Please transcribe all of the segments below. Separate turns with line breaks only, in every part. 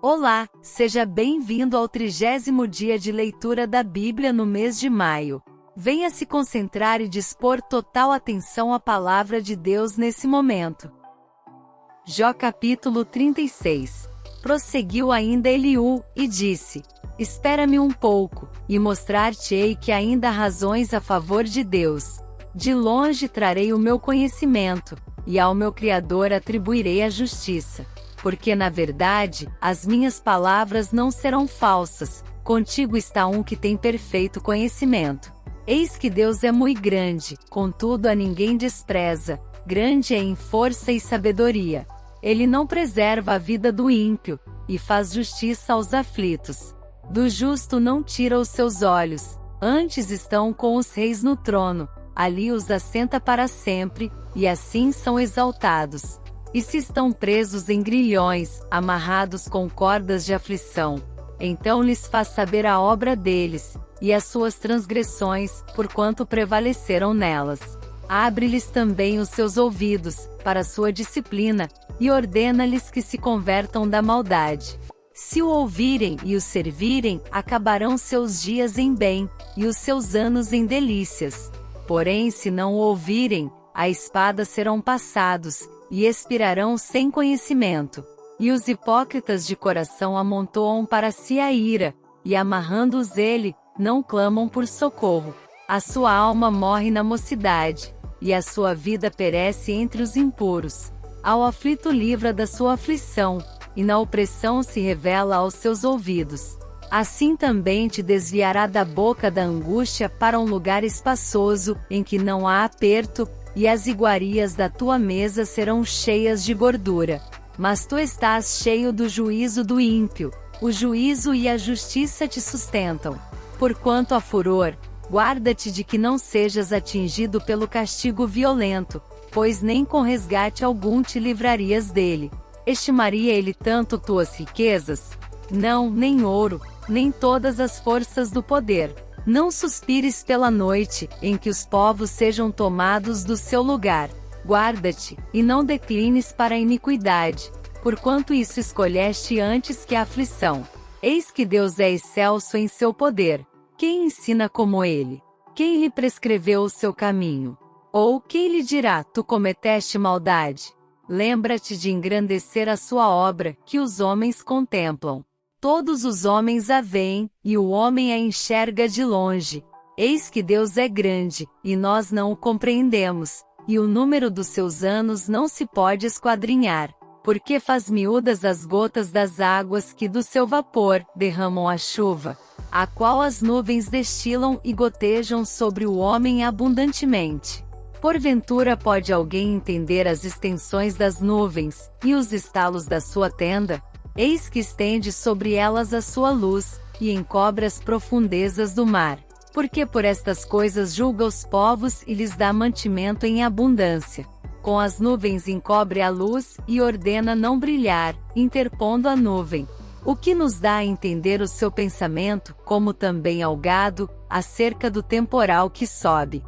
Olá, seja bem-vindo ao 30º dia de leitura da Bíblia no mês de maio. Venha se concentrar e dispor total atenção à palavra de Deus nesse momento. Jó capítulo 36. Prosseguiu ainda Eliú, e disse: Espera-me um pouco, e mostrar-te-ei que ainda há razões a favor de Deus. De longe trarei o meu conhecimento, e ao meu Criador atribuirei a justiça. Porque na verdade, as minhas palavras não serão falsas, contigo está um que tem perfeito conhecimento. Eis que Deus é muito grande, contudo a ninguém despreza, grande é em força e sabedoria. Ele não preserva a vida do ímpio, e faz justiça aos aflitos. Do justo não tira os seus olhos, antes estão com os reis no trono, ali os assenta para sempre, e assim são exaltados. E se estão presos em grilhões, amarrados com cordas de aflição, então lhes faz saber a obra deles, e as suas transgressões, porquanto prevaleceram nelas. Abre-lhes também os seus ouvidos, para sua disciplina, e ordena-lhes que se convertam da maldade. Se o ouvirem e o servirem, acabarão seus dias em bem, e os seus anos em delícias. Porém se não o ouvirem, a espada serão passados, e expirarão sem conhecimento. E os hipócritas de coração amontoam para si a ira, e amarrando-os ele, não clamam por socorro. A sua alma morre na mocidade, e a sua vida perece entre os impuros. Ao aflito livra da sua aflição, e na opressão se revela aos seus ouvidos. Assim também te desviará da boca da angústia para um lugar espaçoso, em que não há aperto, e as iguarias da tua mesa serão cheias de gordura. Mas tu estás cheio do juízo do ímpio, o juízo e a justiça te sustentam. Porquanto há furor, guarda-te de que não sejas atingido pelo castigo violento, pois nem com resgate algum te livrarias dele. Estimaria ele tanto tuas riquezas? Não, nem ouro, nem todas as forças do poder. Não suspires pela noite, em que os povos sejam tomados do seu lugar. Guarda-te, e não declines para a iniquidade, porquanto isso escolheste antes que a aflição. Eis que Deus é excelso em seu poder. Quem ensina como ele? Quem lhe prescreveu o seu caminho? Ou quem lhe dirá, tu cometeste maldade? Lembra-te de engrandecer a sua obra, que os homens contemplam. Todos os homens a veem, e o homem a enxerga de longe. Eis que Deus é grande, e nós não o compreendemos, e o número dos seus anos não se pode esquadrinhar. Porque faz miúdas as gotas das águas que do seu vapor derramam a chuva, a qual as nuvens destilam e gotejam sobre o homem abundantemente. Porventura pode alguém entender as extensões das nuvens, e os estalos da sua tenda? Eis que estende sobre elas a sua luz, e encobre as profundezas do mar. Porque por estas coisas julga os povos e lhes dá mantimento em abundância. Com as nuvens encobre a luz, e ordena não brilhar, interpondo a nuvem. O que nos dá a entender o seu pensamento, como também ao gado, acerca do temporal que sobe.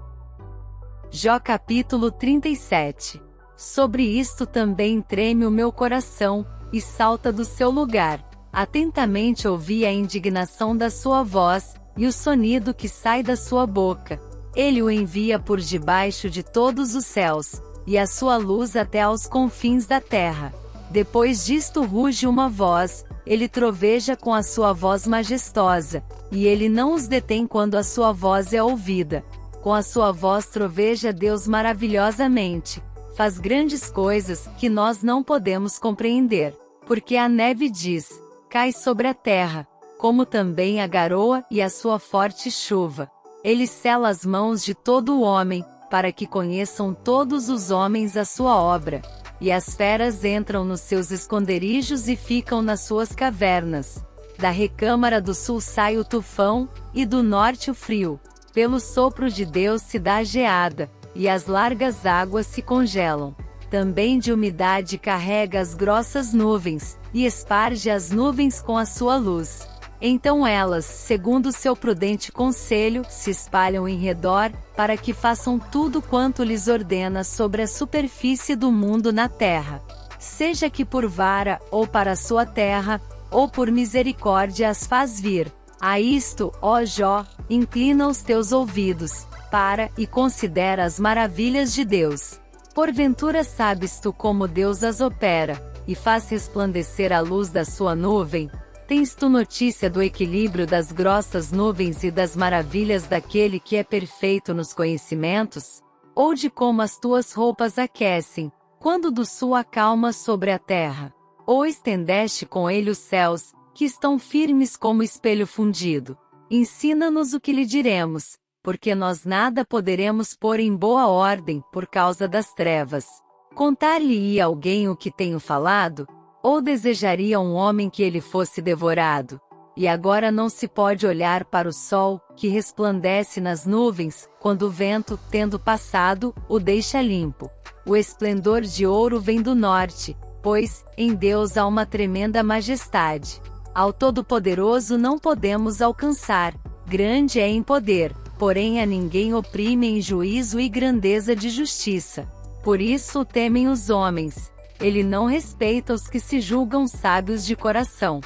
Jó capítulo 37. Sobre isto também treme o meu coração, e salta do seu lugar. Atentamente ouvi a indignação da sua voz, e o sonido que sai da sua boca. Ele o envia por debaixo de todos os céus, e a sua luz até aos confins da terra. Depois disto ruge uma voz, ele troveja com a sua voz majestosa, e ele não os detém quando a sua voz é ouvida. Com a sua voz troveja Deus maravilhosamente. Faz grandes coisas, que nós não podemos compreender. Porque a neve diz, cai sobre a terra, como também a garoa e a sua forte chuva. Ele sela as mãos de todo o homem, para que conheçam todos os homens a sua obra. E as feras entram nos seus esconderijos e ficam nas suas cavernas. Da recâmara do sul sai o tufão, e do norte o frio. Pelo sopro de Deus se dá a geada, e as largas águas se congelam. Também de umidade carrega as grossas nuvens, e esparge as nuvens com a sua luz. Então elas, segundo seu prudente conselho, se espalham em redor, para que façam tudo quanto lhes ordena sobre a superfície do mundo na terra. Seja que por vara, ou para a sua terra, ou por misericórdia as faz vir. A isto, ó Jó, inclina os teus ouvidos, para, e considera as maravilhas de Deus. Porventura sabes tu como Deus as opera, e faz resplandecer a luz da sua nuvem? Tens tu notícia do equilíbrio das grossas nuvens e das maravilhas daquele que é perfeito nos conhecimentos? Ou de como as tuas roupas aquecem, quando do sul acalma sobre a terra? Ou estendeste com ele os céus, que estão firmes como espelho fundido? Ensina-nos o que lhe diremos, porque nós nada poderemos pôr em boa ordem por causa das trevas. Contar-lhe-ia alguém o que tenho falado? Ou desejaria um homem que ele fosse devorado? E agora não se pode olhar para o sol, que resplandece nas nuvens, quando o vento, tendo passado, o deixa limpo. O esplendor de ouro vem do norte, pois, em Deus há uma tremenda majestade. Ao Todo-Poderoso não podemos alcançar, grande é em poder, porém a ninguém oprime em juízo e grandeza de justiça. Por isso o temem os homens, ele não respeita os que se julgam sábios de coração.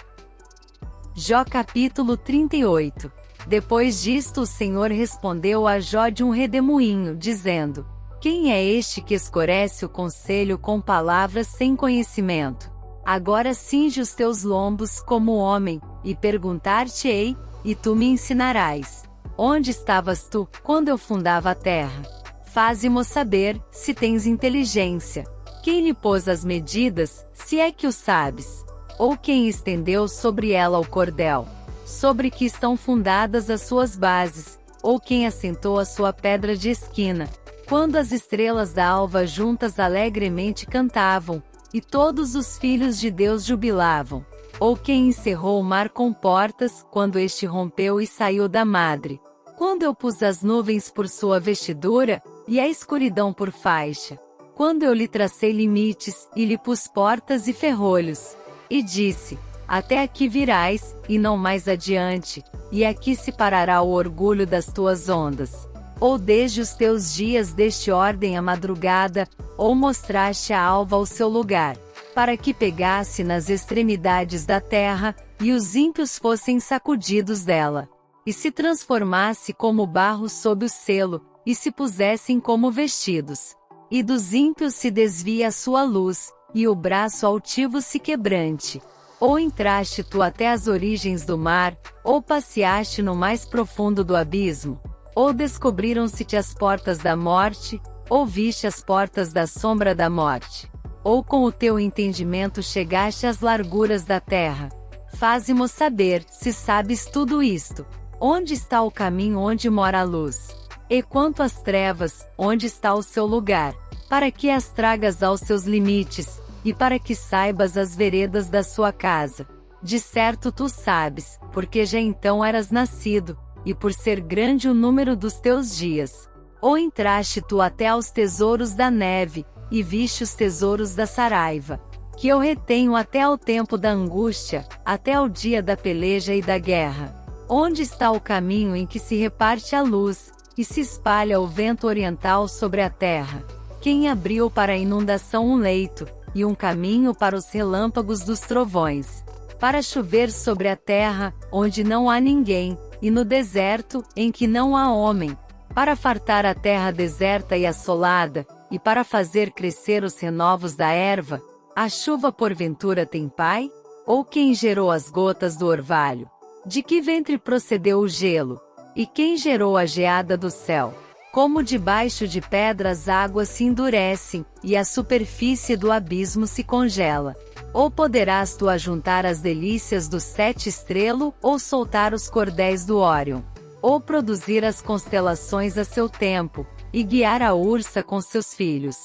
Jó capítulo 38. Depois disto o Senhor respondeu a Jó de um redemoinho, dizendo: Quem é este que escurece o conselho com palavras sem conhecimento? Agora cinge os teus lombos como homem, e perguntar-te-ei, e tu me ensinarás. Onde estavas tu, quando eu fundava a terra? Faze-mo saber, se tens inteligência. Quem lhe pôs as medidas, se é que o sabes? Ou quem estendeu sobre ela o cordel? Sobre que estão fundadas as suas bases? Ou quem assentou a sua pedra de esquina? Quando as estrelas da alva juntas alegremente cantavam, e todos os filhos de Deus jubilavam? Ou quem encerrou o mar com portas, quando este rompeu e saiu da madre? Quando eu pus as nuvens por sua vestidura, e a escuridão por faixa? Quando eu lhe tracei limites, e lhe pus portas e ferrolhos? E disse: Até aqui virás, e não mais adiante, e aqui se parará o orgulho das tuas ondas. Ou desde os teus dias deste ordem a madrugada, ou mostraste a alva o seu lugar, para que pegasse nas extremidades da terra, e os ímpios fossem sacudidos dela, e se transformasse como barro sob o selo, e se pusessem como vestidos. E dos ímpios se desvia a sua luz, e o braço altivo se quebrante. Ou entraste tu até as origens do mar, ou passeaste no mais profundo do abismo? Ou descobriram-se-te as portas da morte, ou viste as portas da sombra da morte? Ou com o teu entendimento chegaste às larguras da terra? Faze-mo saber, se sabes tudo isto. Onde está o caminho onde mora a luz? E quanto às trevas, onde está o seu lugar? Para que as tragas aos seus limites, e para que saibas as veredas da sua casa. De certo tu sabes, porque já então eras nascido, e por ser grande o número dos teus dias. Ou entraste tu até aos tesouros da neve, e viste os tesouros da saraiva, que eu retenho até ao tempo da angústia, até ao dia da peleja e da guerra. Onde está o caminho em que se reparte a luz, e se espalha o vento oriental sobre a terra? Quem abriu para a inundação um leito, e um caminho para os relâmpagos dos trovões? Para chover sobre a terra, onde não há ninguém, e no deserto, em que não há homem? Para fartar a terra deserta e assolada, e para fazer crescer os renovos da erva? A chuva porventura tem pai? Ou quem gerou as gotas do orvalho? De que ventre procedeu o gelo? E quem gerou a geada do céu? Como debaixo de pedra as águas se endurecem, e a superfície do abismo se congela. Ou poderás tu ajuntar as delícias do sete estrelo, ou soltar os cordéis do Órion? Ou produzir as constelações a seu tempo, e guiar a ursa com seus filhos?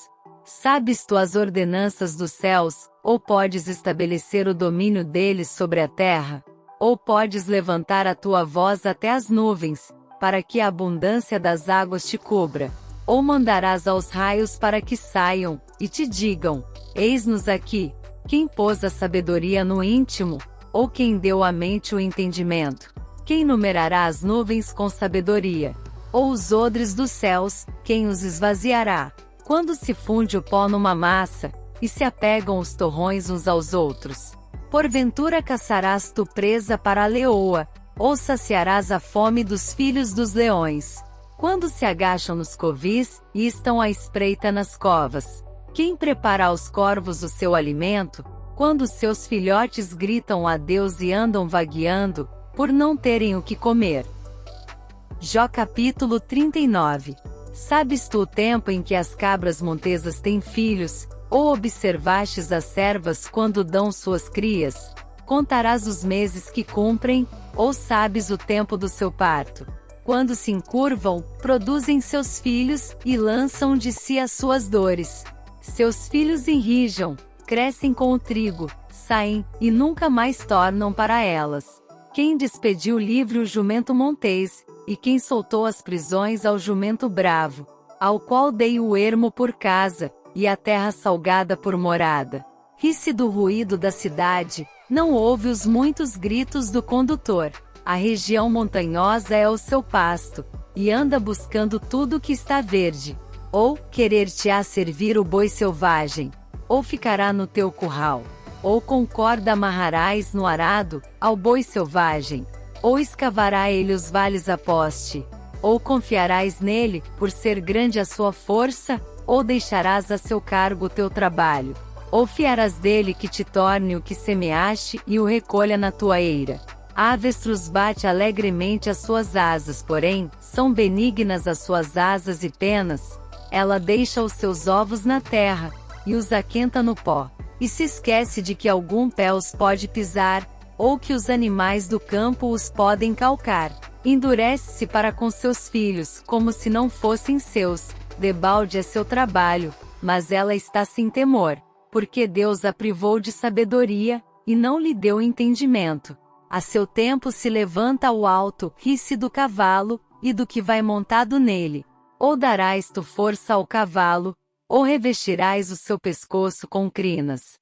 Sabes tu as ordenanças dos céus, ou podes estabelecer o domínio deles sobre a terra? Ou podes levantar a tua voz até as nuvens, para que a abundância das águas te cubra? Ou mandarás aos raios para que saiam, e te digam: Eis-nos aqui? Quem pôs a sabedoria no íntimo? Ou quem deu à mente o entendimento? Quem numerará as nuvens com sabedoria? Ou os odres dos céus, quem os esvaziará? Quando se funde o pó numa massa, e se apegam os torrões uns aos outros? Porventura caçarás tu presa para a leoa, ou saciarás a fome dos filhos dos leões. Quando se agacham nos covis, e estão à espreita nas covas. Quem prepara aos corvos o seu alimento, quando seus filhotes gritam a Deus e andam vagueando, por não terem o que comer. Jó capítulo 39. Sabes tu o tempo em que as cabras montesas têm filhos, ou observastes as servas quando dão suas crias? Contarás os meses que cumprem, ou sabes o tempo do seu parto? Quando se encurvam, produzem seus filhos, e lançam de si as suas dores. Seus filhos enrijam, crescem com o trigo, saem, e nunca mais tornam para elas. Quem despediu livre o jumento montês, e quem soltou as prisões ao jumento bravo, ao qual dei o ermo por casa, e a terra salgada por morada. Ri-se do ruído da cidade, não ouve os muitos gritos do condutor. A região montanhosa é o seu pasto, e anda buscando tudo que está verde. Ou querer-te-á servir o boi selvagem, ou ficará no teu curral, ou com corda amarrarás no arado, ao boi selvagem, ou escavará ele os vales a poste, ou confiarás nele, por ser grande a sua força, ou deixarás a seu cargo o teu trabalho, ou fiarás dele que te torne o que semeaste e o recolha na tua eira. A avestruz bate alegremente as suas asas, porém, são benignas as suas asas e penas. Ela deixa os seus ovos na terra, e os aquenta no pó, e se esquece de que algum pé os pode pisar, ou que os animais do campo os podem calcar. Endurece-se para com seus filhos, como se não fossem seus. Debalde é seu trabalho, mas ela está sem temor, porque Deus a privou de sabedoria, e não lhe deu entendimento. A seu tempo se levanta ao alto, ri-se do cavalo, e do que vai montado nele. Ou darás tu força ao cavalo, ou revestirás o seu pescoço com crinas,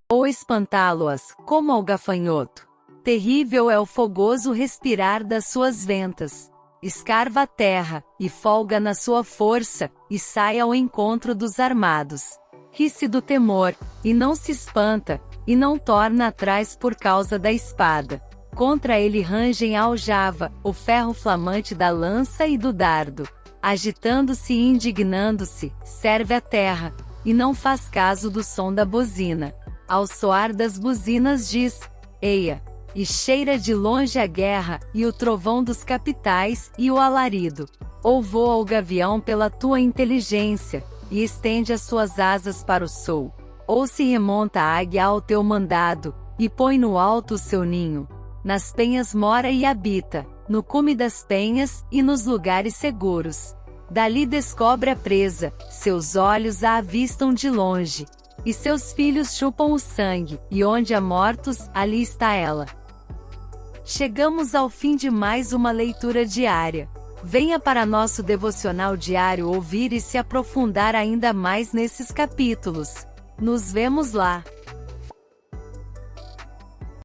ou espantá-lo-ás, como ao gafanhoto. Terrível é o fogoso respirar das suas ventas. Escarva a terra, e folga na sua força, e sai ao encontro dos armados. Ri-se do temor, e não se espanta, e não torna atrás por causa da espada. Contra ele rangem a aljava, o ferro flamante da lança e do dardo. Agitando-se e indignando-se, serve a terra, e não faz caso do som da buzina. Ao soar das buzinas diz, eia! E cheira de longe a guerra, e o trovão dos capitais, e o alarido. Ou voa o gavião pela tua inteligência, e estende as suas asas para o sul. Ou se remonta a águia ao teu mandado, e põe no alto o seu ninho. Nas penhas mora e habita, no cume das penhas, e nos lugares seguros. Dali descobre a presa, seus olhos a avistam de longe. E seus filhos chupam o sangue, e onde há mortos, ali está ela. Chegamos ao fim de mais uma leitura diária. Venha para nosso devocional diário ouvir e se aprofundar ainda mais nesses capítulos. Nos vemos lá!